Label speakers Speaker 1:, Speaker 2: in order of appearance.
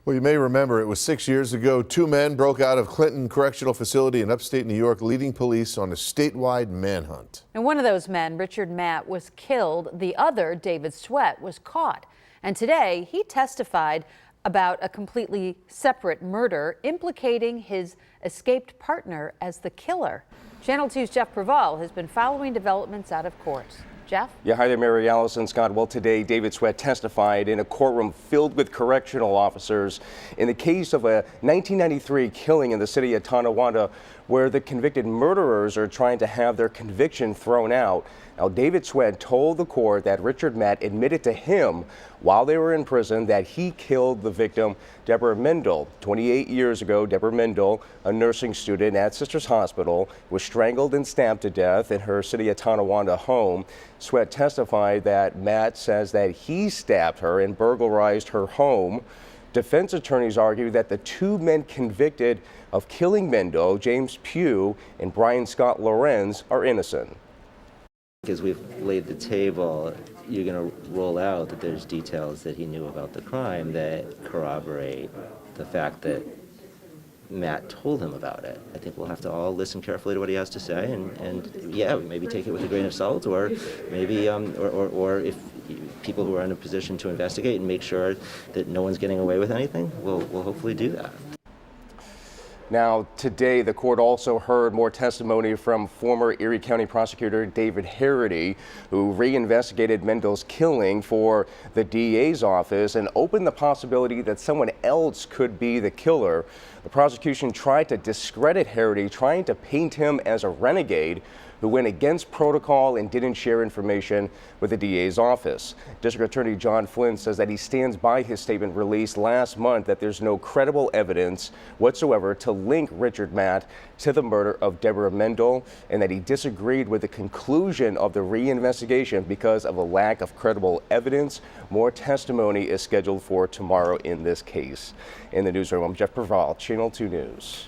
Speaker 1: Well, you may remember it was 6 years ago. Two men broke out of Clinton Correctional Facility in upstate New York, leading police on a statewide manhunt.
Speaker 2: And one of those men, Richard Matt, was killed. The other, David Sweat, was caught. And today he testified about a completely separate murder implicating his escaped partner as the killer. Channel 2's Jeff Preval has been following developments out of court. Jeff?
Speaker 3: Yeah, hi there, Mary Allison. Scott. Well, today David Sweat testified in a courtroom filled with correctional officers in the case of a 1993 killing in the city of Tonawanda, where the convicted murderers are trying to have their conviction thrown out. Now, David Sweat told the court that Richard Matt admitted to him while they were in prison that he killed the victim, Deborah Mendel. 28 years ago, Deborah Mendel, a nursing student at Sisters Hospital, was strangled and stabbed to death in her City of Tonawanda home. Sweat testified that Matt says that he stabbed her and burglarized her home. Defense attorneys argue that the two men convicted of killing Mendel, James Pugh and Brian Scott Lorenz, are innocent.
Speaker 4: As we've laid the table, you're going to roll out that there's details that he knew about the crime that corroborate the fact that Matt told him about it. I think we'll have to all listen carefully to what he has to say, and yeah, maybe take it with a grain of salt, or maybe, or if people who are in a position to investigate and make sure that no one's getting away with anything, we'll hopefully do that.
Speaker 3: Now, today, the court also heard more testimony from former Erie County prosecutor David Harity, who reinvestigated Mendel's killing for the DA's office and opened the possibility that someone else could be the killer. The prosecution tried to discredit Harity, trying to paint him as a renegade who went against protocol and didn't share information with the DA's office. District Attorney John Flynn says that he stands by his statement released last month that there's no credible evidence whatsoever to link Richard Matt to the murder of Deborah Mendel, and that he disagreed with the conclusion of the reinvestigation because of a lack of credible evidence. More testimony is scheduled for tomorrow in this case. In the newsroom, I'm Jeff Preval, Channel 2 News.